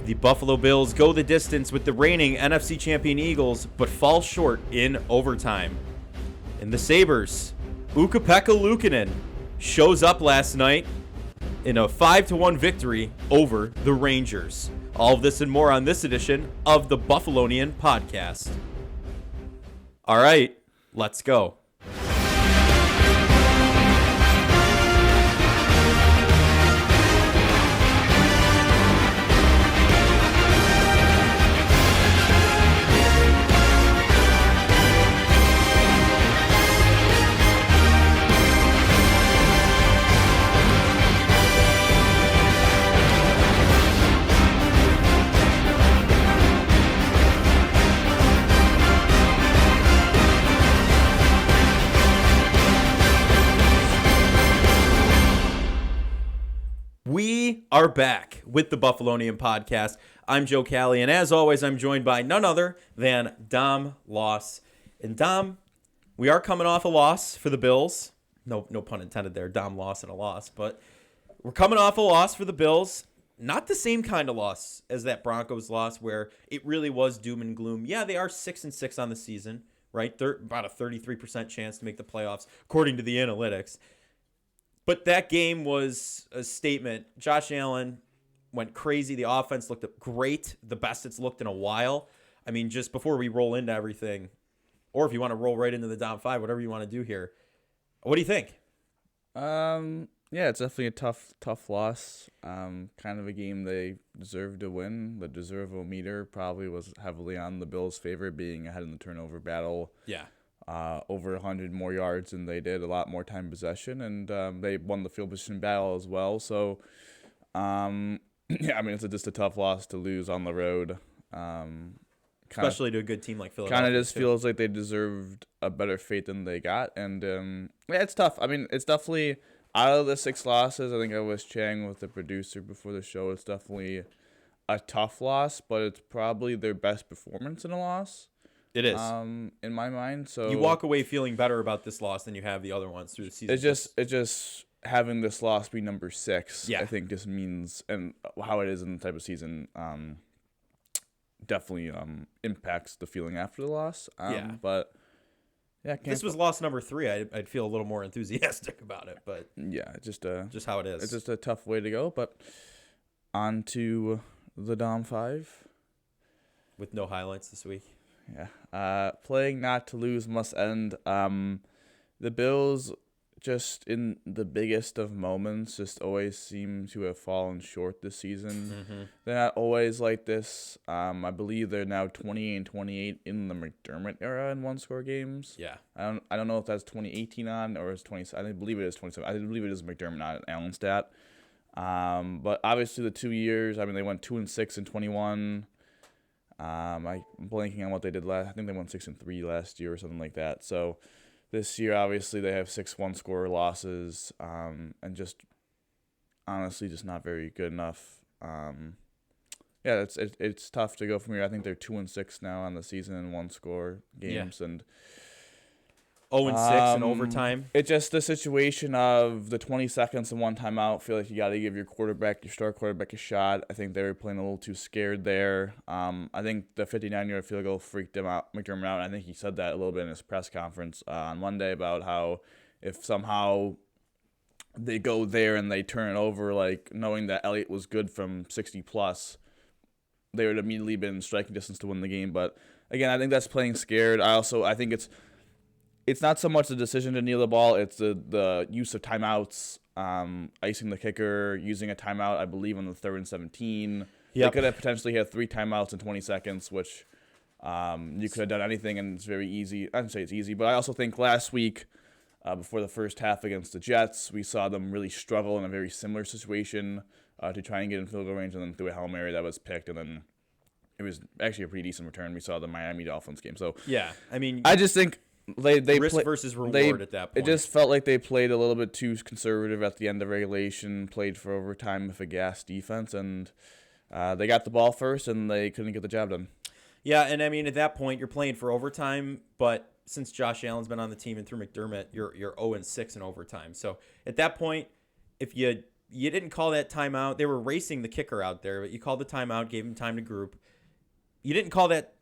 The Buffalo Bills go the distance with the reigning NFC champion Eagles, but fall short in overtime. And the Sabres, Ukko-Pekka Luukkonen, shows up last night in a 5-1 victory over the Rangers. All of this and more on this edition of the Buffalonian podcast. All right, let's go. We are back with the Buffalonian podcast. I'm Joe Callie, and as always, I'm joined by none other than Dom Loss. And Dom, we are coming off a loss for the Bills. No pun intended there. Dom Loss and a loss, but we're coming off a loss for the Bills. Not the same kind of loss as that Broncos loss, where it really was doom and gloom. Yeah, they are 6-6 on the season, right? They're about a 33% chance to make the playoffs, according to the analytics. But that game was a statement. Josh Allen went crazy. The offense looked great, the best it's looked in a while. I mean, just before we roll into everything, or if you want to roll right into the Dom 5, whatever you want to do here, what do you think? Yeah, it's definitely a tough loss. Kind of a game they deserved to win. The deserve-o-meter probably was heavily on the Bills' favor, being ahead in the turnover battle. Yeah. Over 100 more yards than they did, a lot more time possession, and they won the field position battle as well. So, yeah, I mean, it's just a tough loss to lose on the road. Especially to a good team like Philadelphia. Kind of just feels like they deserved a better fate than they got, and yeah, it's tough. I mean, it's definitely, out of the 6 losses, I think I was chatting with the producer before the show, it's definitely a tough loss, but it's probably their best performance in a loss. It is. In my mind. So you walk away feeling better about this loss than you have the other ones through the season. It's just having this loss be number 6, yeah. I think just means, and how it is in the type of season, definitely impacts the feeling after the loss. Yeah. But yeah, if this was loss number 3, I'd feel a little more enthusiastic about it. But yeah, just how it is. It's just a tough way to go. But on to the Dom 5 with no highlights this week. Yeah. Playing not to lose must end. The Bills, just in the biggest of moments, just always seem to have fallen short this season. Mm-hmm. They're not always like this. I believe they're now 28 in the McDermott era in one-score games. Yeah. I don't know if that's 2018 on or is 20. I believe it is 27. I believe it is McDermott, not Allen stat. But obviously the 2 years. I mean, they went 2-6 in 21. I'm blanking on what they did last. I think they won 6-3 last year or something like that. So this year, obviously, they have 6 one-score losses, and just honestly, just not very good enough. Yeah, it's tough to go from here. I think they're 2-6 now on the season in one-score games, and 0-6 in overtime. It's just the situation of the 20 seconds and one timeout. Feel like you got to give your star quarterback a shot. I think they were playing a little too scared there. I think the 59-yard field goal freaked McDermott out. I think he said that a little bit in his press conference on Monday about how if somehow they go there and they turn it over, like knowing that Elliott was good from 60+, they would immediately been in striking distance to win the game. But again, I think that's playing scared. I think it's not so much the decision to kneel the ball, it's the use of timeouts, icing the kicker, using a timeout, I believe, on the 3rd and 17. Yep. They could have potentially had 3 timeouts in 20 seconds, which you could have done anything, and it's very easy. I didn't say it's easy, but I also think last week, before the first half against the Jets, we saw them really struggle in a very similar situation to try and get in field goal range, and then through a Hail Mary that was picked, and then it was actually a pretty decent return. We saw the Miami Dolphins game. So yeah, I mean, I just think they risk versus reward at that point. It just felt like they played a little bit too conservative at the end of regulation, played for overtime with a gas defense, and they got the ball first, and they couldn't get the job done. Yeah, and I mean, at that point, you're playing for overtime, but since Josh Allen's been on the team and through McDermott, you're 0-6 in overtime. So at that point, if you you didn't call that timeout. They were racing the kicker out there, but you called the timeout, gave him time to group. You didn't call that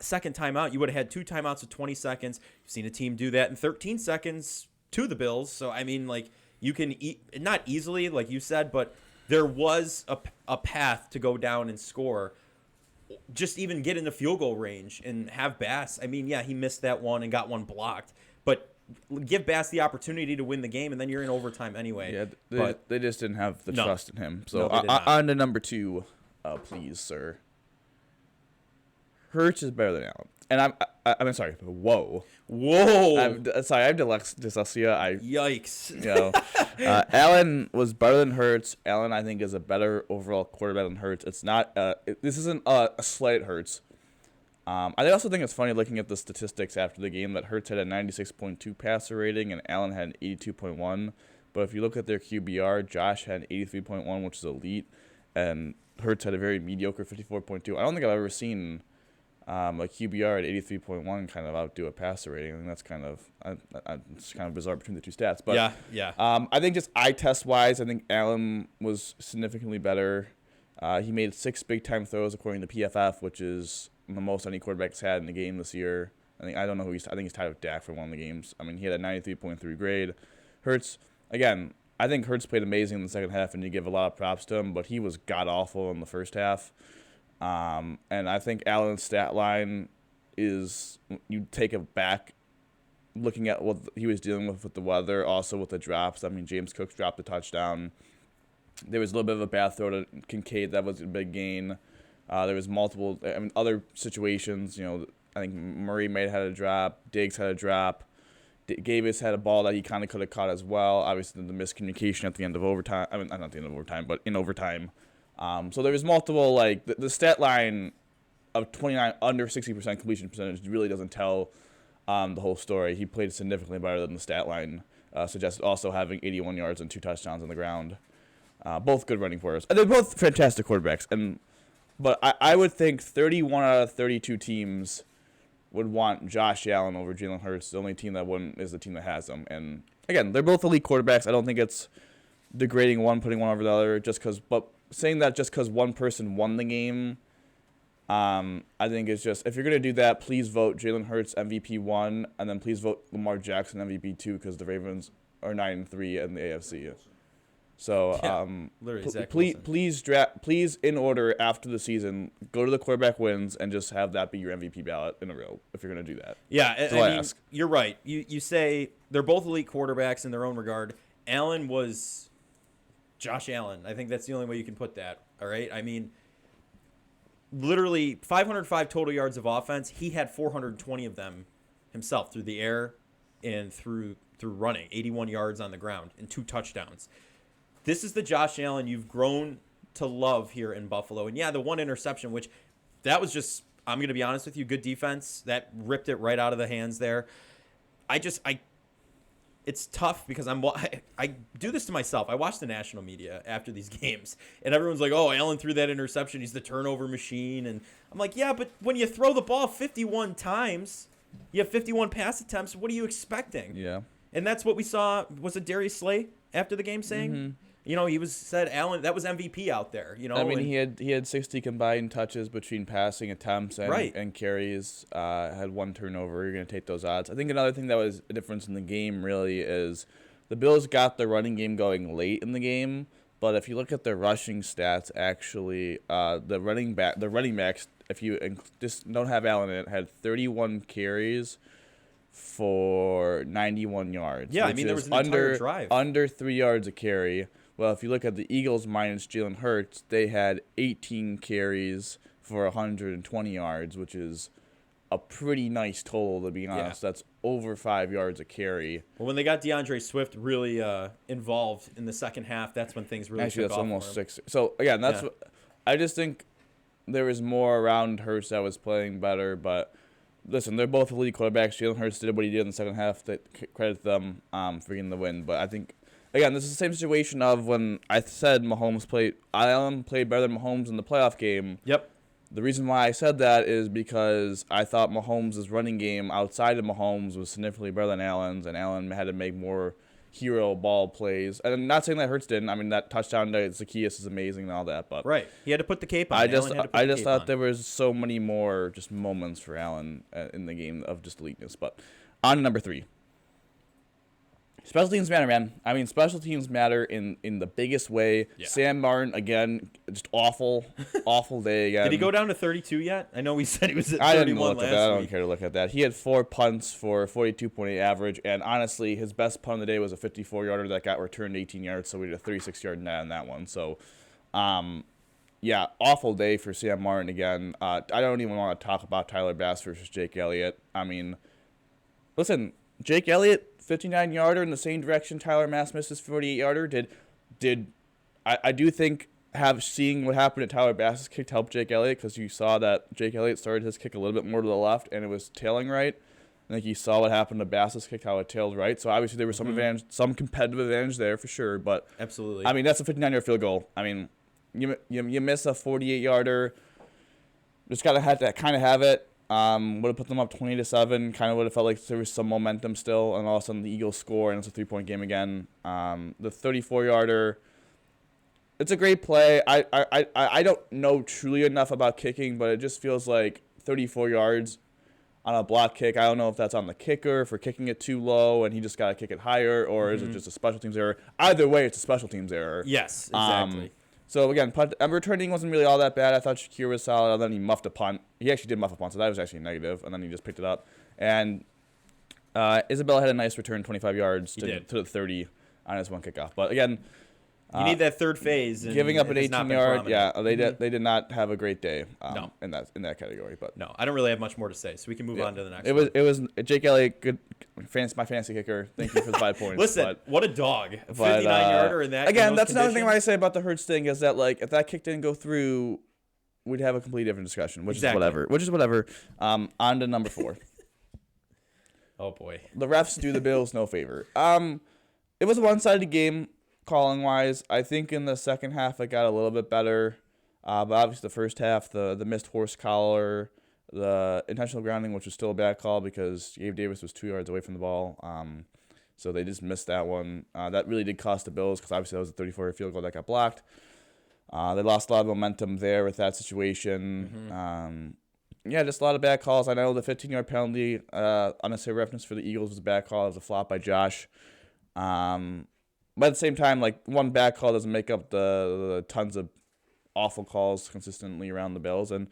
second timeout. You would have had 2 timeouts of 20 seconds. You've seen a team do that in 13 seconds to the Bills. So, I mean, like, you can not easily, like you said, but there was a path to go down and score. Just even get in the field goal range and have Bass. I mean, yeah, he missed that one and got one blocked, but give Bass the opportunity to win the game, and then you're in overtime anyway. Yeah, they just didn't have the trust in him. So on to number 2, please, sir. Hurts is better than Allen. And I'm sorry. Whoa. I'm sorry. I have dyslexia. Yikes. Allen was better than Hurts. Allen, I think, is a better overall quarterback than Hurts. It's not. This isn't a slight at Hurts. I also think it's funny looking at the statistics after the game that Hurts had a 96.2 passer rating and Allen had an 82.1. But if you look at their QBR, Josh had an 83.1, which is elite, and Hurts had a very mediocre 54.2. I don't think I've ever seen a QBR at 83.1 kind of outdo a passer rating. I think that's kind of it's kind of bizarre between the two stats. But yeah. I think just eye test wise, I think Allen was significantly better. He made 6 big time throws according to PFF, which is the most any quarterback's had in the game this year. I think he's tied with Dak for one of the games. I mean, he had a 93.3 grade. Hurts, again, I think Hurts played amazing in the second half, and you give a lot of props to him, but he was god awful in the first half. And I think Allen's stat line is, you take it back looking at what he was dealing with the weather, also with the drops. I mean, James Cook dropped a touchdown. There was a little bit of a bad throw to Kincaid. That was a big gain. There was multiple, other situations. I think Murray may have had a drop. Diggs had a drop. Gavis had a ball that he kind of could have caught as well. Obviously, the miscommunication at the end of overtime. I mean, not at the end of overtime, but in overtime. So there was multiple, like, the stat line of 29 under 60% completion percentage really doesn't tell the whole story. He played significantly better than the stat line suggested, also having 81 yards and 2 touchdowns on the ground. Both good running players. And they're both fantastic quarterbacks. But I would think 31 out of 32 teams would want Josh Allen over Jalen Hurts. The only team that wouldn't is the team that has them. And, again, they're both elite quarterbacks. I don't think it's degrading one, putting one over the other, but saying that just because one person won the game, I think it's just, if you're going to do that, please vote Jalen Hurts MVP 1, and then please vote Lamar Jackson MVP 2, because the Ravens are 9-3 in the AFC. So, please, in order after the season, go to the quarterback wins and just have that be your MVP ballot in a row if you're going to do that. Yeah, I mean, you're right. You say they're both elite quarterbacks in their own regard. Allen was Josh Allen. I think that's the only way you can put that. All right. I mean, literally 505 total yards of offense. He had 420 of them himself through the air and through running. 81 yards on the ground and 2 touchdowns. This is the Josh Allen you've grown to love here in Buffalo. And yeah, the 1 interception, which that was just, I'm going to be honest with you, good defense. That ripped it right out of the hands there. It's tough because I do this to myself. I watch the national media after these games, and everyone's like, oh, Allen threw that interception. He's the turnover machine. And I'm like, yeah, but when you throw the ball 51 times, you have 51 pass attempts, what are you expecting? Yeah. And that's what we saw. Was it Darius Slay after the game saying? Mm-hmm. He said Allen, that was MVP out there. I mean, he had 60 combined touches between passing attempts and carries. Had 1 turnover. You're going to take those odds. I think another thing that was a difference in the game really is the Bills got the running game going late in the game. But if you look at their rushing stats, actually, the running backs, if you just don't have Allen in it, had 31 carries for 91 yards. Yeah, I mean, there was an entire drive. Under 3 yards a carry. Well, if you look at the Eagles minus Jalen Hurts, they had 18 carries for 120 yards, which is a pretty nice total, to be honest. Yeah. That's over 5 yards a carry. Well, when they got DeAndre Swift really involved in the second half, that's when things really took off. Actually, that's almost for him. 6. So, again, I just think there was more around Hurts that was playing better. But, listen, they're both elite quarterbacks. Jalen Hurts did what he did in the second half. Credit them for getting the win. But I think, again, this is the same situation of when I said Allen played better than Mahomes in the playoff game. Yep. The reason why I said that is because I thought Mahomes' running game outside of Mahomes was significantly better than Allen's, and Allen had to make more hero ball plays. And I'm not saying that Hurts didn't. I mean, that touchdown to Zacchaeus is amazing and all that. But Right. He had to put the cape on. I just Allen had to put the cape thought on. there was so many more just moments for Allen in the game of just eliteness. But on to number 3. Special teams matter, man. I mean, special teams matter in the biggest way. Yeah. Sam Martin, again, just awful day again. Did he go down to 32 yet? I know we said he was at 31 I didn't look last at that. I don't week. care to look at that. He had 4 punts for a 42.8 average, and honestly, his best punt of the day was a 54-yarder that got returned 18 yards, so we did a 36-yard net on that one. So, yeah, awful day for Sam Martin again. I don't even want to talk about Tyler Bass versus Jake Elliott. I mean, listen, Jake Elliott, 59-yarder in the same direction Tyler Bass missed his 48-yarder. I do think seeing what happened at Tyler Bass's kick helped Jake Elliott, because you saw that Jake Elliott started his kick a little bit more to the left and it was tailing right. I think you saw what happened to Bass's kick, how it tailed right. So obviously there was some advantage, some competitive advantage there for sure. But Absolutely. I mean, that's a 59-yard field goal. I mean, you miss a 48-yarder. Just gotta have to kind of have it. Would have put them up 20-7. Kind of would have felt like there was some momentum still, and all of a sudden the Eagles score, and it's a 3-point game again. The 34-yarder, it's a great play. I don't know truly enough about kicking, but it just feels like 34 yards on a block kick. I don't know if that's on the kicker for kicking it too low, and he just got to kick it higher, or is it just a special teams error? Either way, it's a special teams error. Yes, exactly. So, again, returning wasn't really all that bad. I thought Shakir was solid, and then he muffed a punt. He actually did muff a punt, so that was actually negative, and then he just picked it up. And Isabella had a nice return, 25 yards to the 30 on his one kickoff. But, again, you need that third phase. And giving up an 18-yard, yeah, they did not have a great day No. in that category. But No, I don't really have much more to say, so we can move on to the next it one. was Jake Elliott, good, my fantasy kicker. Thank you for the 5 points. Listen, but, what a dog. 59-yarder in that. Again, in that's another thing conditions. I say about the Hurts thing is that, like, if that kick didn't go through, we'd have a completely different discussion, which is whatever. On to number 4. Oh, boy. The refs do the Bills no favor. It was a one-sided game calling-wise. I think in the second half it got a little bit better. But obviously the first half, the missed horse collar, the intentional grounding, which was still a bad call because Gabe Davis was 2 yards away from the ball. So they just missed that one. That really did cost the Bills because obviously that was a 34-yard field goal that got blocked. They lost a lot of momentum there with that situation. Yeah, just a lot of bad calls. I know the 15-yard penalty, unnecessary roughness for the Eagles was a bad call. It was a flop by Josh. But at the same time, like, one bad call doesn't make up the tons of awful calls consistently around the Bills. And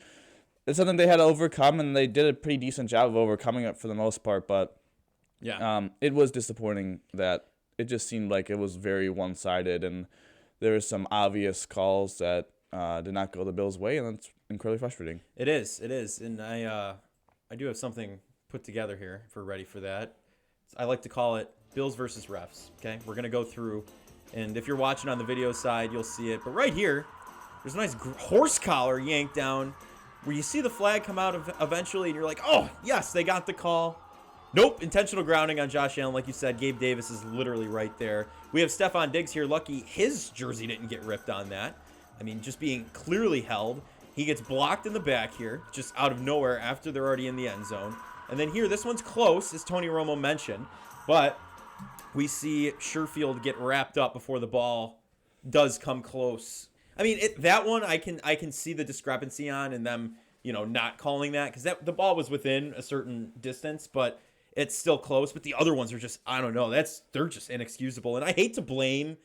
it's something they had to overcome, and they did a pretty decent job of overcoming it for the most part. But Yeah. it was disappointing that it just seemed like it was very one-sided, and there were some obvious calls that did not go the Bills' way, and that's incredibly frustrating. It is. And I do have something put together here if we're ready for that. I like to call it Bills versus refs. Okay, we're gonna go through, and if you're watching on the video side, you'll see it. But right here, there's a nice horse collar yanked down, where you see the flag come out eventually, and you're like, oh yes, they got the call. Nope, intentional grounding on Josh Allen, like you said. Gabe Davis is literally right there. We have Stephon Diggs here. Lucky his jersey didn't get ripped on that. I mean, just being clearly held. He gets blocked in the back here, just out of nowhere after they're already in the end zone. And then here, this one's close, as Tony Romo mentioned, but we see Sherfield get wrapped up before the ball does come close. I mean, that one I can see the discrepancy on, and them, not calling that, because the ball was within a certain distance, but it's still close. But the other ones are just, I don't know, they're just inexcusable. And I hate to blame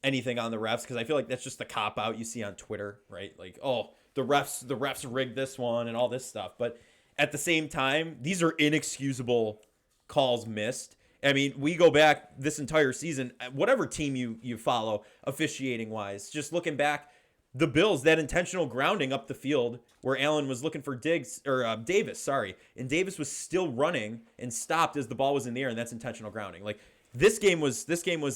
anything on the refs, because I feel like that's just the cop out you see on Twitter, right? Like, oh, the refs rigged this one and all this stuff. But at the same time, these are inexcusable calls missed. I mean, we go back this entire season, whatever team you follow officiating wise, just looking back, the Bills, that intentional grounding up the field where Allen was looking for Davis, and Davis was still running and stopped as the ball was in the air, and that's intentional grounding. Like, this game was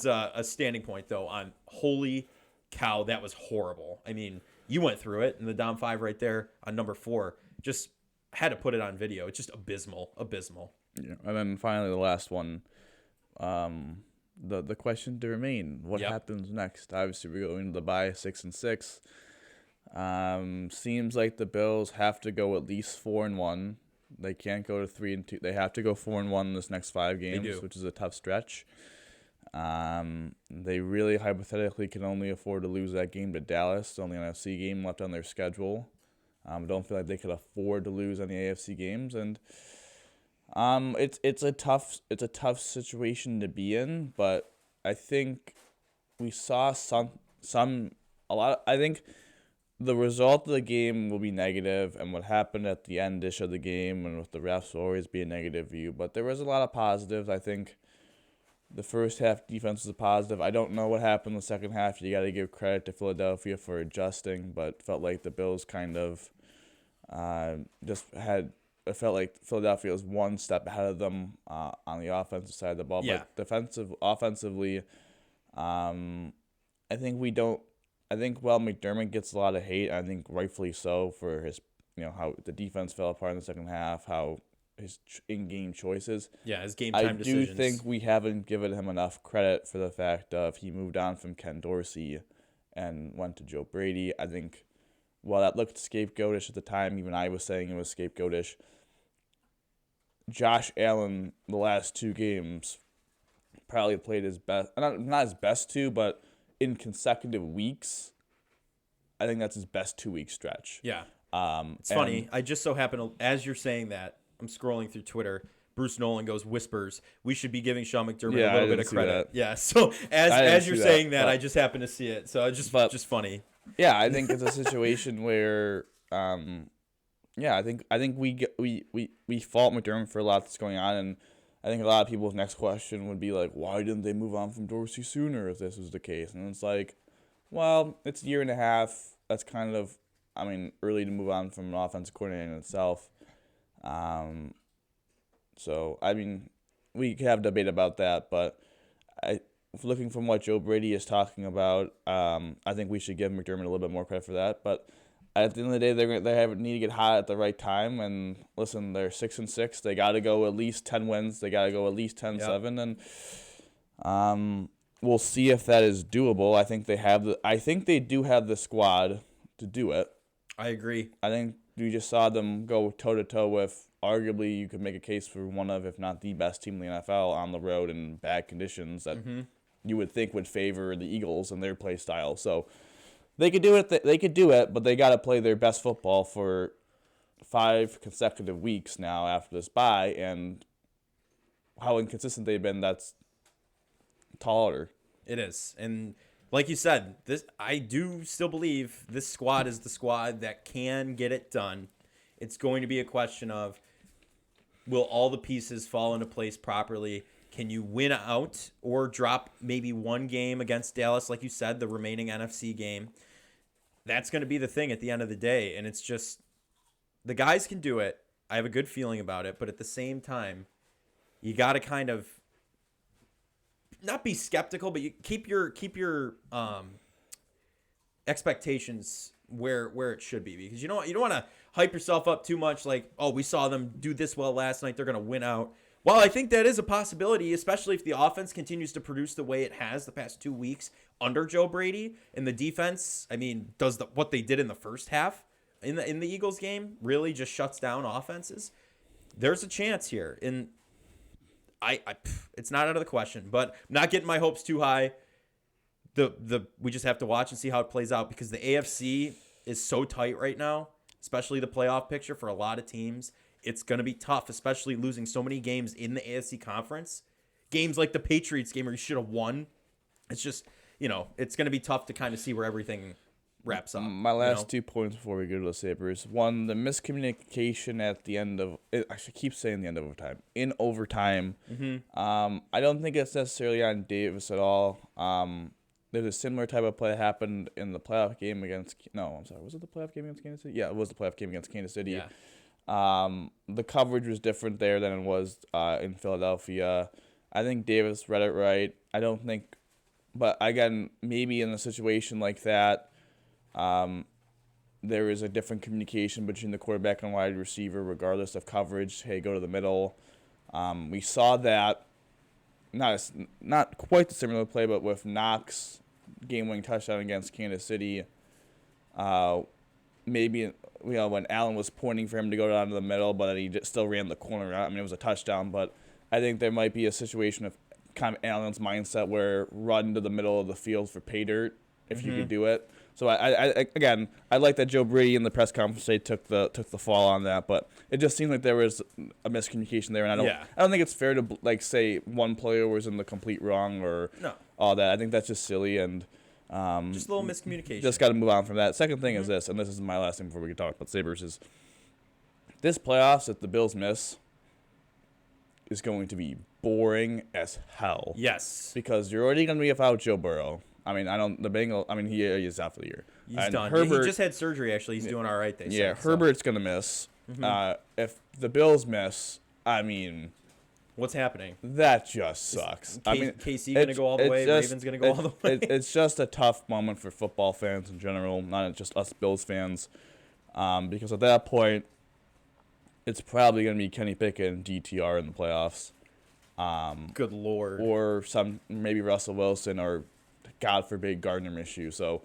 a standing point though on holy cow, that was horrible. I mean, you went through it, and the Dom 5 right there on number 4, just had to put it on video. It's just abysmal. Yeah, and then finally the last one, the question to remain: what happens next? Obviously, we're going to the bye 6-6. Seems like the Bills have to go at least 4-1. They can't go to 3-2. They have to go 4-1 in this next 5 games, which is a tough stretch. They really hypothetically can only afford to lose that game to Dallas, the only NFC game left on their schedule. Don't feel like they could afford to lose any AFC games, and it's a tough situation to be in. But I think we saw a lot. I think the result of the game will be negative, and what happened at the end-ish of the game and with the refs will always be a negative view. But there was a lot of positives. I think the first half defense was a positive. I don't know what happened in the second half. You got to give credit to Philadelphia for adjusting, but felt like the Bills kind of it felt like Philadelphia was one step ahead of them on the offensive side of the ball. Yeah. But offensively, I think while McDermott gets a lot of hate, I think rightfully so for his, how the defense fell apart in the second half, how his in-game choices. Yeah, his game time decisions. I do think we haven't given him enough credit for the fact of he moved on from Ken Dorsey and went to Joe Brady. I think while that looked scapegoatish at the time, even I was saying it was scapegoatish, Josh Allen, the last 2 games, probably played his best. Not his best 2, but in consecutive weeks, I think that's his best 2-week stretch. Yeah. It's funny. I just so happen to, as you're saying that, I'm scrolling through Twitter. Bruce Nolan goes, whispers, we should be giving Sean McDermott a little bit of credit. Yeah. So as you're saying that, I just happen to see it. So it's just funny. Yeah, I think it's a situation where, I think we fault McDermott for a lot that's going on, and I think a lot of people's next question would be like, why didn't they move on from Dorsey sooner if this was the case? And it's like, well, it's a year and a half. That's kind of, early to move on from an offensive coordinator in itself. So, we could have a debate about that, but looking from what Joe Brady is talking about, I think we should give McDermott a little bit more credit for that. But at the end of the day, they need to get hot at the right time. And listen, they're 6-6. They got to go at least 10 wins. They got to go at least 10-7, and we'll see if that is doable. I think they do have the squad to do it. I agree. I think you just saw them go toe-to-toe with, arguably, you could make a case for one of, if not the best team in the NFL on the road in bad conditions that you would think would favor the Eagles and their play style. So they could do it, but they got to play their best football for 5 consecutive weeks now after this bye, and how inconsistent they've been, that's tall order. It is. And like you said, I do still believe this squad is the squad that can get it done. It's going to be a question of, will all the pieces fall into place properly? Can you win out or drop maybe one game against Dallas, like you said, the remaining NFC game? That's going to be the thing at the end of the day. And it's just, the guys can do it. I have a good feeling about it. But at the same time, you got to kind of not be skeptical, but you keep your expectations where it should be, because you don't want to hype yourself up too much. Like, oh, we saw them do this well last night, they're going to win out. Well, I think that is a possibility, especially if the offense continues to produce the way it has the past 2 weeks under Joe Brady, and the defense, does what they did in the first half in the Eagles game really just shuts down offenses. There's a chance here, and it's not out of the question, but I'm not getting my hopes too high. We just have to watch and see how it plays out, because the AFC is so tight right now, especially the playoff picture for a lot of teams. It's going to be tough, especially losing so many games in the AFC conference. Games like the Patriots game where you should have won. It's just, it's going to be tough to kind of see where everything wraps up. My last 2 points before we go to the Sabres. One, the miscommunication at the end of, I should keep saying the end of overtime. In overtime, I don't think it's necessarily on Davis at all. There's a similar type of play that happened in the playoff game against, was it the playoff game against Kansas City? Yeah, it was the playoff game against Kansas City. Yeah. The coverage was different there than it was in Philadelphia. I think Davis read it right. I don't think, but again, maybe in a situation like that, there is a different communication between the quarterback and wide receiver, regardless of coverage. Hey, go to the middle. We saw that, not quite the similar play, but with Knox game-winning touchdown against Kansas City. Maybe when Allen was pointing for him to go down to the middle, but then he still ran the corner out. I mean, it was a touchdown, but I think there might be a situation of kind of Allen's mindset where run to the middle of the field for pay dirt if you could do it. So I like that Joe Brady in the press conference today took the fall on that, but it just seemed like there was a miscommunication there, and I don't think it's fair to like say one player was in the complete wrong or all that. I think that's just silly and just a little miscommunication. Just got to move on from that. Second thing is this, and this is my last thing before we can talk about Sabres, is this playoffs that the Bills miss is going to be boring as hell. Yes, because you're already going to be without Joe Burrow. I mean, he is out for the year. He's done. Herbert, he just had surgery, actually. He's doing all right, they say. Herbert's going to miss. If the Bills miss, I mean... What's happening? That just sucks. KC going to go all the way? Ravens going to go all the way? It's just a tough moment for football fans in general, not just us Bills fans. Because at that point, it's probably going to be Kenny Pickett and DTR in the playoffs. Good Lord. Or maybe Russell Wilson or... God forbid Gardner Minshew. So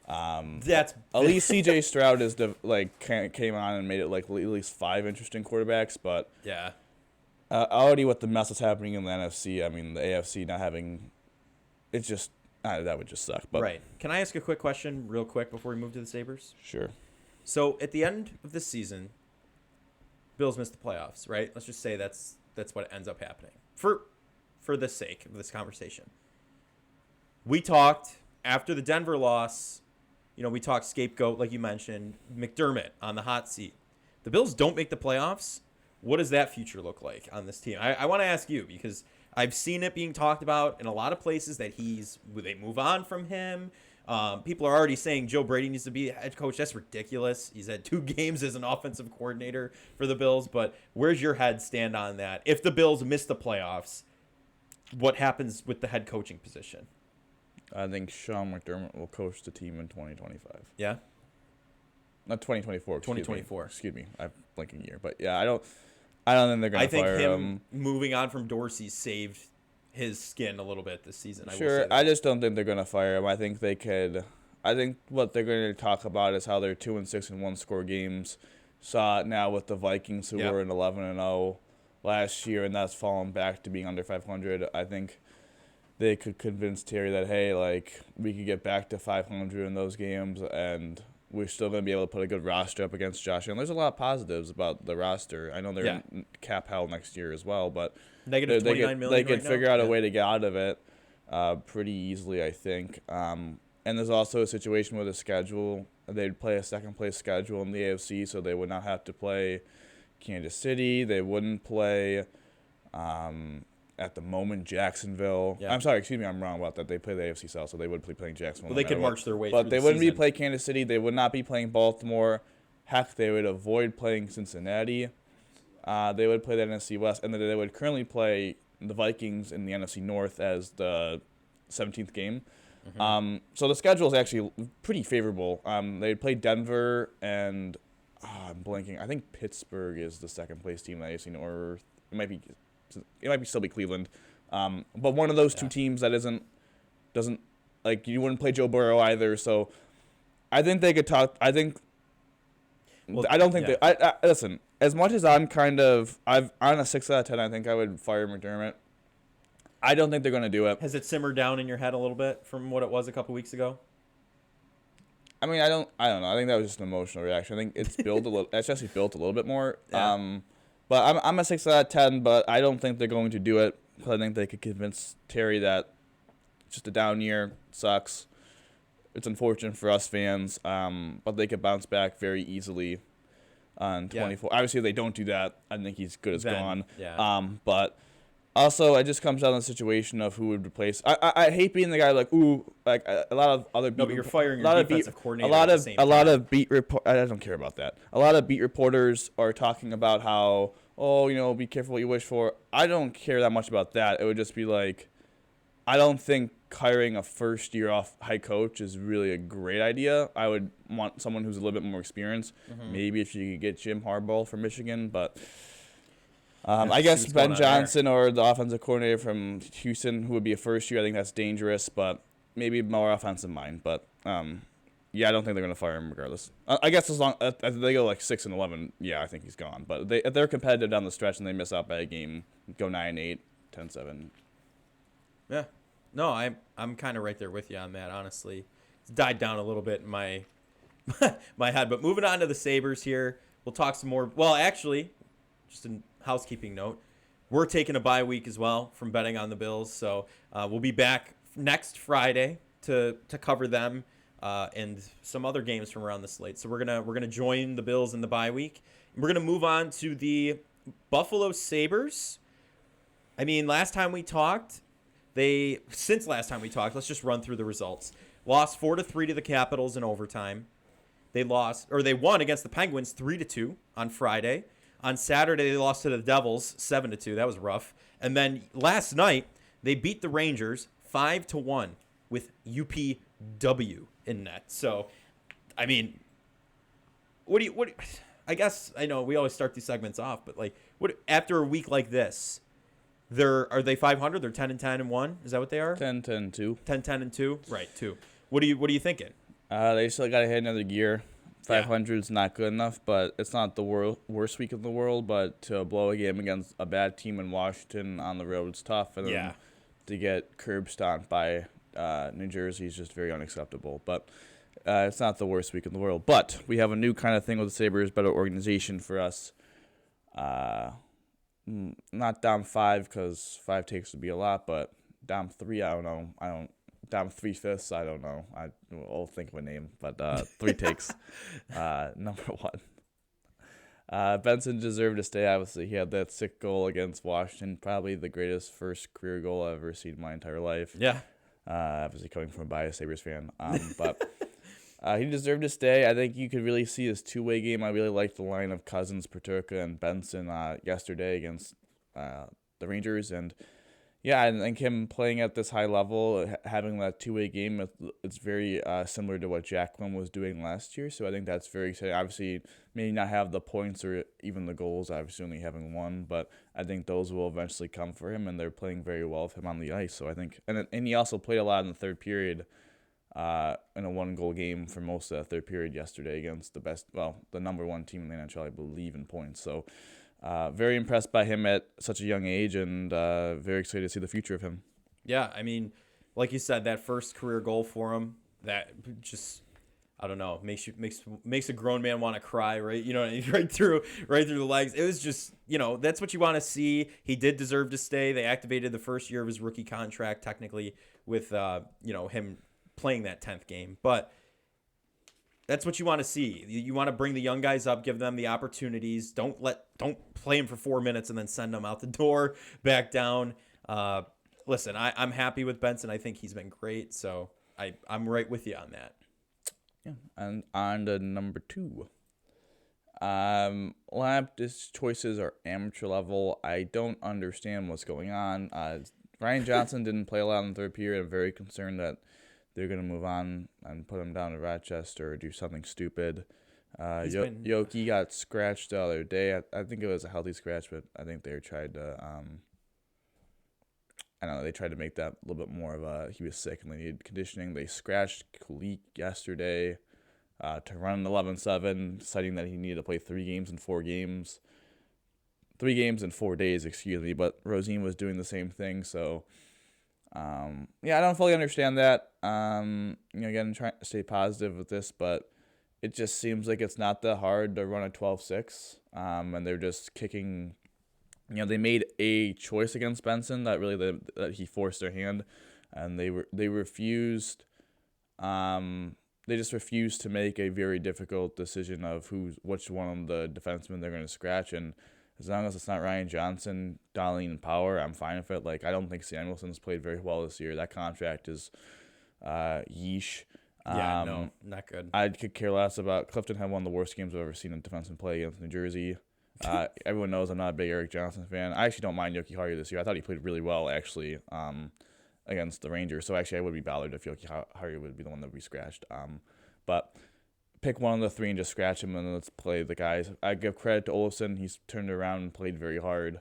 that's at least CJ Stroud is came on and made it like at least 5 interesting quarterbacks. But yeah, already with the mess that's happening in the NFC, I mean the AFC not having, it's just that would just suck. But right. Can I ask a quick question, real quick, before we move to the Sabres? Sure. So at the end of this season, Bills missed the playoffs, right? Let's just say that's what ends up happening for the sake of this conversation. We talked after the Denver loss, we talked scapegoat, like you mentioned, McDermott on the hot seat. The Bills don't make the playoffs. What does that future look like on this team? I want to ask you because I've seen it being talked about in a lot of places that they move on from him. People are already saying Joe Brady needs to be head coach. That's ridiculous. He's had 2 games as an offensive coordinator for the Bills. But where's your head stand on that? If the Bills miss the playoffs, what happens with the head coaching position? I think Sean McDermott will coach the team in 2025. Yeah? Not 2024. 2024. Excuse me. I'm blinking a year. But yeah, I don't think they're going to fire him. I think moving on from Dorsey saved his skin a little bit this season. Sure. I just don't think they're going to fire him. I think what they're going to talk about is how they're 2-6 in one-score games. Saw it now with the Vikings who were in 11-0 last year, and that's fallen back to being under 500. I think they could convince Terry that, hey, like, we could get back to 500 in those games, and we're still going to be able to put a good roster up against Josh Allen. There's a lot of positives about the roster. I know they're in cap hell next year as well, but negative $29 million they could figure out a way to get out of it pretty easily, I think. And there's also a situation with the schedule. They'd play a second-place schedule in the AFC, so they would not have to play Kansas City. They wouldn't play... at the moment, Jacksonville. Yeah. I'm sorry, excuse me, I'm wrong about that. They play the AFC South, so they would be playing Jacksonville. Well, they could march their way through the they wouldn't season. Be playing Kansas City. They would not be playing Baltimore. Heck, they would avoid playing Cincinnati. They would play the NFC West, and then they would currently play the Vikings in the NFC North as the 17th game. Mm-hmm. So the schedule is actually pretty favorable. They'd play Denver and I'm blanking. I think Pittsburgh is the second-place team in the AFC North. It might still be Cleveland, but one of those 2 teams that doesn't like you wouldn't play Joe Burrow either. So I think they could talk. I don't think they. Listen. As much as I'm on a 6 out of 10, I think I would fire McDermott. I don't think they're going to do it. Has it simmered down in your head a little bit from what it was a couple weeks ago? I mean, I don't know. I think that was just an emotional reaction. I think it's built a little. It's actually built a little bit more. Yeah. But I'm a 6 out of 10, but I don't think they're going to do it. Because I think they could convince Terry that it's just a down year, sucks. It's unfortunate for us fans, but they could bounce back very easily on 24. Obviously, if they don't do that, I think he's good as gone. Yeah. But also, it just comes down to the situation of who would replace. I hate being the guy like a lot of other. No, but you're firing your defensive coordinator. A lot of beat report. I don't care about that. A lot of beat reporters are talking about how be careful what you wish for. I don't care that much about that. It would just be like, I don't think hiring a first-year off head coach is really a great idea. I would want someone who's a little bit more experienced. Mm-hmm. Maybe if you could get Jim Harbaugh from Michigan, but. I guess Ben Johnson or the offensive coordinator from Houston, who would be a first year, I think that's dangerous, but maybe more offensive mind. But, Yeah, I don't think they're going to fire him regardless. I guess as long as they go like 6-11, yeah, I think he's gone. But if they're competitive down the stretch and they miss out by a game, go 9-8, 10-7. Yeah. No, I'm kind of right there with you on that, honestly. It's died down a little bit in my my head. But moving on to the Sabres here, we'll talk some more. Well, actually, just a housekeeping note, we're taking a bye week as well from betting on the Bills. So we'll be back next Friday to cover them and some other games from around the slate. So we're gonna join the Bills in the bye week. And we're gonna move on to the Buffalo Sabres. I mean, last time we talked, let's just run through the results. Lost 4-3 to the Capitals in overtime. They won against the Penguins 3-2 on Friday. On Saturday, they lost to the Devils 7-2. That was rough. And then last night, they beat the Rangers 5-1 with UPW in net. So, I mean, I guess I know we always start these segments off, but like, after a week like this, are they 500? They're 10-10-1. Is that what they are? 10-10-2. 10-10-2. Right, 2. What are you thinking? They still got to hit another gear. 500 is not good enough, but it's not the worst week in the world. But to blow a game against a bad team in Washington on the road is tough. And then to get curb stomped by New Jersey is just very unacceptable. But it's not the worst week in the world. But we have a new kind of thing with the Sabres, better organization for us. Not down 5 because 5 takes would be a lot, but down 3, I don't know. Down 3/5, I don't know. I'll think of a name, but 3 takes. Number 1. Benson deserved to stay. Obviously, he had that sick goal against Washington, probably the greatest first career goal I've ever seen in my entire life. Yeah. Obviously, coming from a biased Sabres fan. But he deserved to stay. I think you could really see his two-way game. I really liked the line of Cousins, Peterka, and Benson yesterday against the Rangers. And yeah, I think him playing at this high level, having that two-way game, it's very similar to what Jacqueline was doing last year. So I think that's very exciting. Obviously, maybe not have the points or even the goals, obviously only having 1, but I think those will eventually come for him, and they're playing very well with him on the ice. So I think, and he also played a lot in the third period in a 1-goal game for most of that third period yesterday against the number 1 team in the NHL, I believe, in points. So very impressed by him at such a young age, and very excited to see the future of him. Yeah, I mean, like you said, that first career goal for him, that just, I don't know, makes a grown man want to cry, right? You know, right through the legs. It was just, that's what you want to see. He did deserve to stay. They activated the first year of his rookie contract, technically, with him playing that 10th game, but that's what you want to see. You want to bring the young guys up, give them the opportunities. Don't play them for 4 minutes and then send them out the door, back down. Listen, I'm happy with Benson. I think he's been great, so I'm right with you on that. Yeah, and on to number 2. Lineup choices are amateur level. I don't understand what's going on. Ryan Johnson didn't play a lot in the third period. I'm very concerned that they're going to move on and put him down to Rochester or do something stupid. Yoki got scratched the other day. I think it was a healthy scratch, but I think they tried to they tried to make that a little bit more of he was sick and they needed conditioning. They scratched Kulik yesterday to run 11-7, citing that he needed to play 3 games in 4 games. 3 games in 4 days, excuse me, but Rosine was doing the same thing, so I don't fully understand that. Again, trying to stay positive with this, but it just seems like it's not that hard to run a 12-6, and they're just kicking. They made a choice against Benson that really that he forced their hand, and they refused. They just refused to make a very difficult decision of which one of the defensemen they're going to scratch, and as long as it's not Ryan Johnson, Darlene, and Power, I'm fine with it. Like, I don't think Samuelson's played very well this year. That contract is yeesh. Yeah, no, not good. I could care less about Clifton. Had one of the worst games I've ever seen a defenseman play against New Jersey. Everyone knows I'm not a big Eric Johnson fan. I actually don't mind Yoki Haru this year. I thought he played really well, actually, against the Rangers. So, actually, I would be bothered if Yoki Haru would be the one that would be scratched. But pick one of the 3 and just scratch him, and let's play the guys. I give credit to Olsen. He's turned around and played very hard.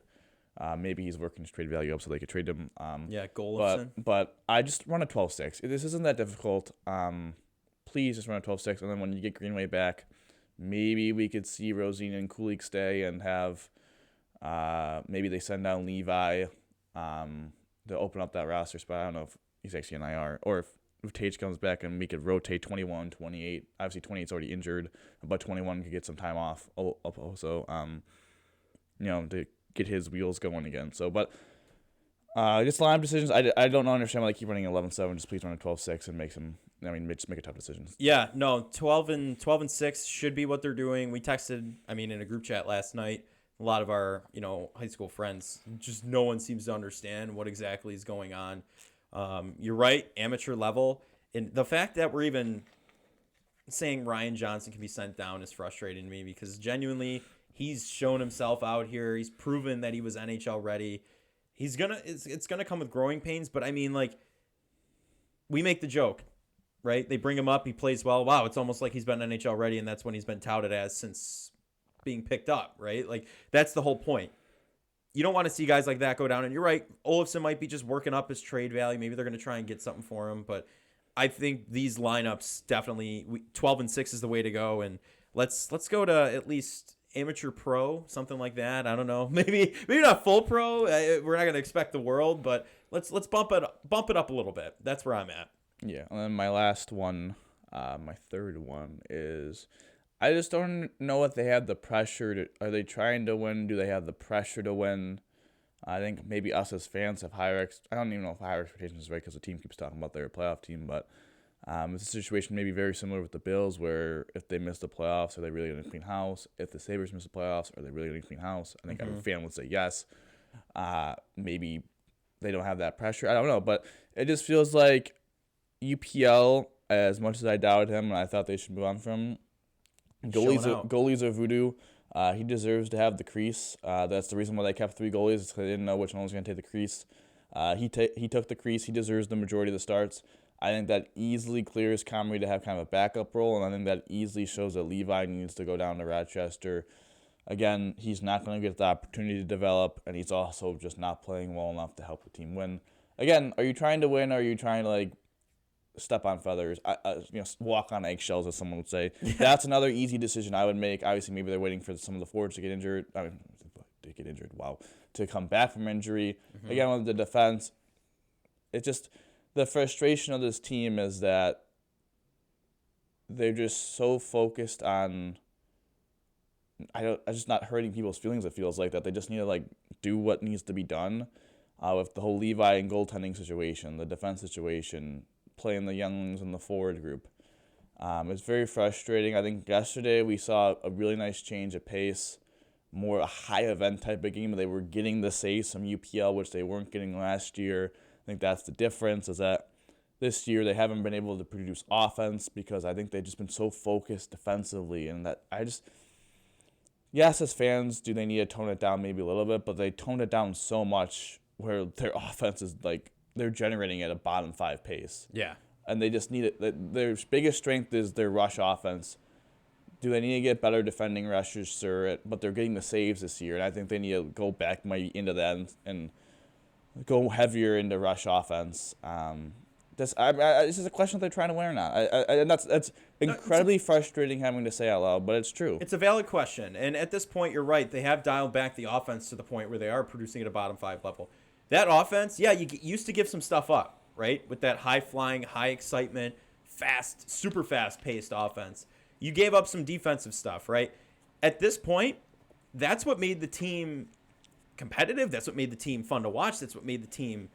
Maybe he's working his trade value up so they could trade him. Golofson. But I just run a 12-6. This isn't that difficult. please just run a 12-6. And then when you get Greenway back, maybe we could see Rosine and Kulik stay and have maybe they send down Levi to open up that roster spot. I don't know if he's actually an IR or if Tage comes back and we could rotate 21, 28. Obviously, 28's already injured, but 21 could get some time off also, to get his wheels going again. So, but just line decisions. I don't understand why they keep running 11-7. Just please run a 12-6 and just make a tough decisions. Yeah, no, 12 and 6 should be what they're doing. We texted, in a group chat last night. A lot of our, high school friends, just no one seems to understand what exactly is going on. You're right, amateur level. And the fact that we're even saying Ryan Johnson can be sent down is frustrating to me because genuinely he's shown himself out here. He's proven that he was NHL ready. It's gonna come with growing pains, but we make the joke, right? They bring him up, he plays well. Wow, it's almost like he's been NHL ready, and that's when he's been touted as since being picked up, right? Like that's the whole point. You don't want to see guys like that go down. And you're right, Olofsson might be just working up his trade value. Maybe they're going to try and get something for him. But I think these lineups definitely 12 and 6 is the way to go. And let's go to at least amateur pro, something like that. I don't know. Maybe not full pro. We're not going to expect the world, but let's bump it up a little bit. That's where I'm at. Yeah, and then my last one, my third one is. I just don't know if they have the pressure are they trying to win? Do they have the pressure to win? I think maybe us as fans have I don't even know if higher expectations is right because the team keeps talking about they're a playoff team, but it's a situation maybe very similar with the Bills where if they miss the playoffs, are they really going to clean house? If the Sabres miss the playoffs, are they really going to clean house? I think every fan would say yes. Maybe they don't have that pressure. I don't know, but it just feels like UPL, as much as I doubted him and I thought they should move on from him, Goalies are voodoo. He deserves to have the crease. That's the reason why they kept 3 goalies. Is because they didn't know which one was going to take the crease. He took the crease. He deserves the majority of the starts. I think that easily clears Comrie to have kind of a backup role, and I think that easily shows that Levi needs to go down to Rochester. Again, he's not going to get the opportunity to develop, and he's also just not playing well enough to help the team win. Again, are you trying to win, or are you trying to, step on feathers, walk on eggshells, as someone would say? Yeah. That's another easy decision I would make. Obviously, maybe they're waiting for some of the forwards to get injured. To come back from injury. Mm-hmm. Again, with the defense, it's just the frustration of this team is that they're just so focused on. I just not hurting people's feelings. It feels like that they just need to do what needs to be done, with the whole Levi and goaltending situation, the defense situation, playing the younglings in the forward group. It's very frustrating. I think yesterday we saw a really nice change of pace, more a high event type of game. They were getting the saves from UPL, which they weren't getting last year. I think that's the difference, is that this year they haven't been able to produce offense because I think they've just been so focused defensively. And that yes, as fans, do they need to tone it down maybe a little bit, but they toned it down so much where their offense is they're generating at a bottom 5 pace. Yeah. And they just need it. Their biggest strength is their rush offense. Do they need to get better defending rushers? Sure. But they're getting the saves this year, and I think they need to go back maybe into that and go heavier into rush offense. This is a question if they're trying to win or not. And that's incredibly frustrating having to say out loud, but it's true. It's a valid question. And at this point, you're right. They have dialed back the offense to the point where they are producing at a bottom 5 level. That offense, yeah, you used to give some stuff up, right? With that high-flying, high-excitement, fast, super fast-paced offense. You gave up some defensive stuff, right? At this point, that's what made the team competitive. That's what made the team fun to watch. That's what made the team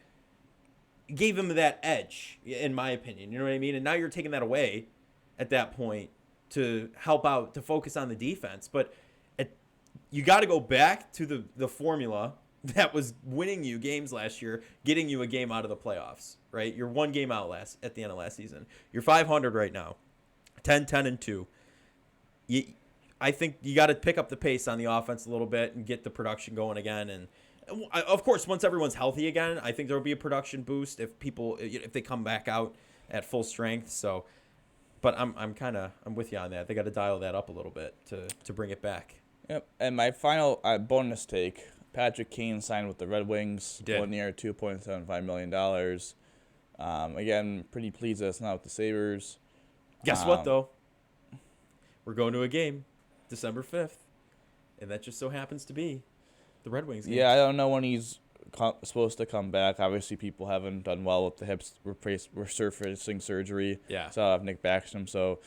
gave him that edge, in my opinion. You know what I mean? And now you're taking that away at that point to help out, to focus on the defense. But you got to go back to the formula that was winning you games last year, getting you a game out of the playoffs, right? You're 1 game out at the end of last season. You're 500 right now, 10-10-2. I think you got to pick up the pace on the offense a little bit and get the production going again. And of course, once everyone's healthy again, I think there will be a production boost if they come back out at full strength. So, but I'm with you on that. They got to dial that up a little bit to bring it back. Yep. And my final bonus take. Patrick Kane signed with the Red Wings. 1 year, $2.75 million. Again, pretty pleased that it's not with the Sabres. Guess what, though? We're going to a game December 5th, and that just so happens to be the Red Wings game. Yeah, I don't know when he's supposed to come back. Obviously, people haven't done well with the hips resurfacing surgery. Yeah. So I have Nick Backstrom. So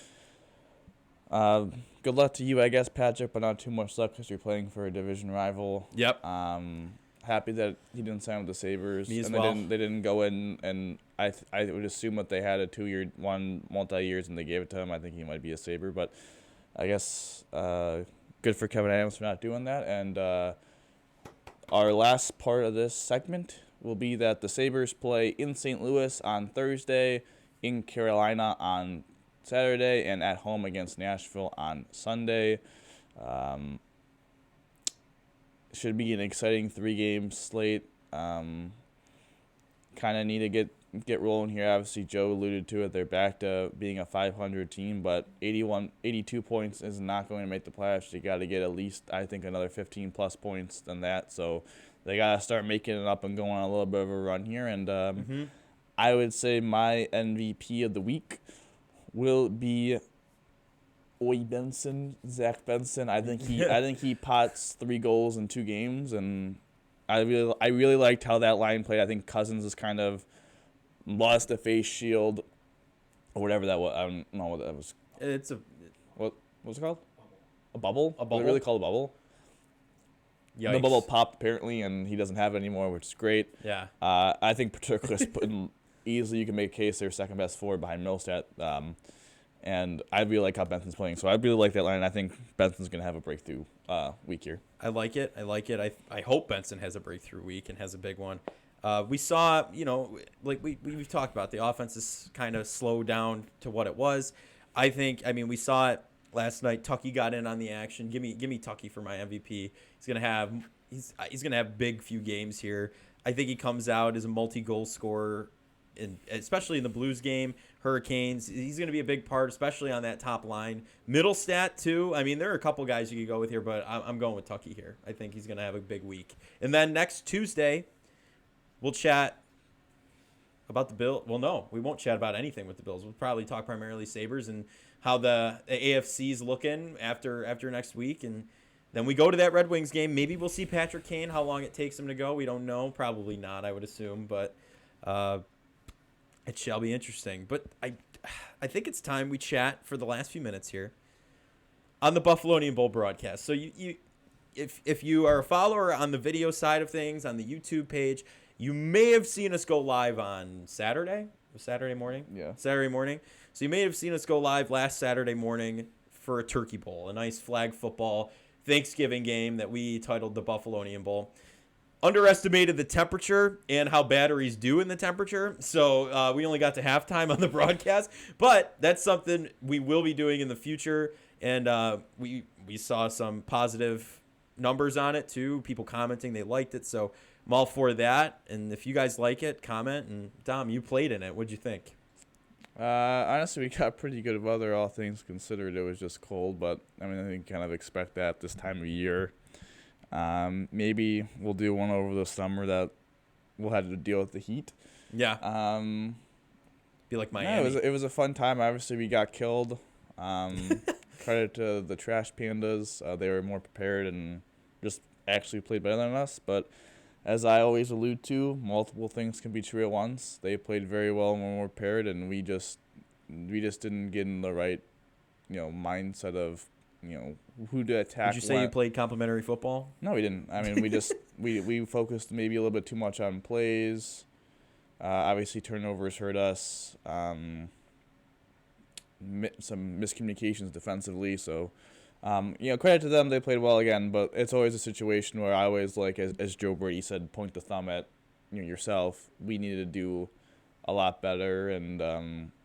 good luck to you, I guess, Patrick, but not too much luck because you're playing for a division rival. Yep. Happy that he didn't sign with the Sabres. Me as and well. They didn't go in, and I would assume that they had a 2-year, multi-years, and they gave it to him. I think he might be a Sabre, but I guess good for Kevin Adams for not doing that. And our last part of this segment will be that the Sabres play in St. Louis on Thursday, in Carolina on Saturday, and at home against Nashville on Sunday. Should be an exciting 3-game slate. Kind of need to get rolling here. Obviously, Joe alluded to it. They're back to being a 500 team, but 82 points is not going to make the playoffs. You got to get at least, I think, another 15-plus points than that. So they got to start making it up and going on a little bit of a run here. And I would say my MVP of the week will be Zach Benson. I think he pots 3 goals in 2 games, and I really liked how that line played. I think Cousins is kind of lost the face shield or whatever that was. I don't know what that was. What's it called? A bubble? A bubble? Was it really called a bubble? Yikes. The bubble popped apparently, and he doesn't have it anymore, which is great. Yeah. I think Paterka's putting easily. You can make a case they're second best forward behind Milstat. And I really like how Benson's playing. So I really like that line. I think Benson's going to have a breakthrough week here. I like it. I hope Benson has a breakthrough week and has a big one. We saw, like we've talked about, the offense is kind of slowed down to what it was. We saw it last night. Tucky got in on the action. Give me Tucky for my MVP. He's gonna have big few games here. I think he comes out as a multi-goal scorer, especially in the Blues game, Hurricanes. He's going to be a big part, especially on that top line. Middlestat, too. I mean, there are a couple guys you could go with here, but I'm going with Tucky here. I think he's going to have a big week. And then next Tuesday, we'll chat about the Bills. Well, no, we won't chat about anything with the Bills. We'll probably talk primarily Sabres and how the AFC is looking after next week. And then we go to that Red Wings game. Maybe we'll see Patrick Kane, how long it takes him to go. We don't know. Probably not, I would assume. But it shall be interesting. But I think it's time we chat for the last few minutes here on the Buffalonian Bowl broadcast. So if you are a follower on the video side of things, on the YouTube page, you may have seen us go live on Saturday. Saturday morning? Yeah. Saturday morning. So you may have seen us go live last Saturday morning for a turkey bowl, a nice flag football Thanksgiving game that we titled the Buffalonian Bowl. Underestimated the temperature and how batteries do in the temperature, so we only got to halftime on the broadcast. But that's something we will be doing in the future, and we saw some positive numbers on it too. People commenting they liked it, so I'm all for that. And if you guys like it, comment. And Dom, you played in it. What'd you think? Honestly, we got pretty good weather, all things considered. It was just cold, but I think kind of expect that this time of year. Maybe we'll do one over the summer that we'll have to deal with the heat. Yeah. Be like Miami. Yeah, it was a fun time. Obviously, we got killed. Credit to the Trash Pandas. They were more prepared and just actually played better than us. But as I always allude to, multiple things can be true at once. They played very well and were more prepared, and we just didn't get in the right, mindset of, who to attack. Did you say you played complimentary football? No, we didn't. We just we focused maybe a little bit too much on plays. Obviously, turnovers hurt us. Some miscommunications defensively. So, credit to them. They played well again. But it's always a situation where I always like, as Joe Brady said, point the thumb at yourself. We needed to do a lot better, and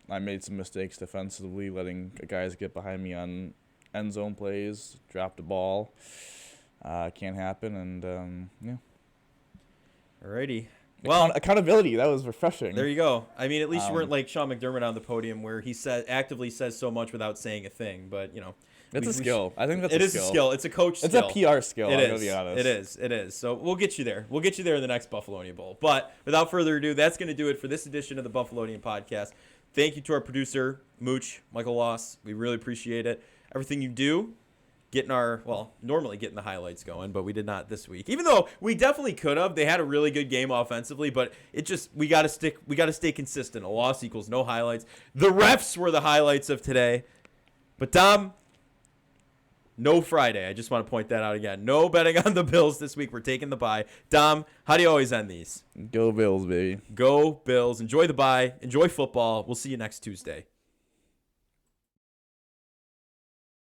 I made some mistakes defensively, letting guys get behind me on end zone plays, drop the ball. Can't happen, and yeah. Alrighty. Well, accountability, that was refreshing. There you go. At least you weren't like Sean McDermott on the podium where he actively says so much without saying a thing. But it's a skill. I think that's a skill. It's a coach skill. It's a PR skill. I'm gonna be honest. It is. So we'll get you there. We'll get you there in the next Buffalonian Bowl. But without further ado, that's going to do it for this edition of the Buffalonian podcast. Thank you to our producer, Mooch, Michael Loss. We really appreciate it. Everything you do, normally getting the highlights going, but we did not this week. Even though we definitely could have. They had a really good game offensively, but we got to stay consistent. A loss equals no highlights. The refs were the highlights of today. But Dom, no Friday. I just want to point that out again. No betting on the Bills this week. We're taking the bye. Dom, how do you always end these? Go Bills, baby. Go Bills. Enjoy the bye. Enjoy football. We'll see you next Tuesday.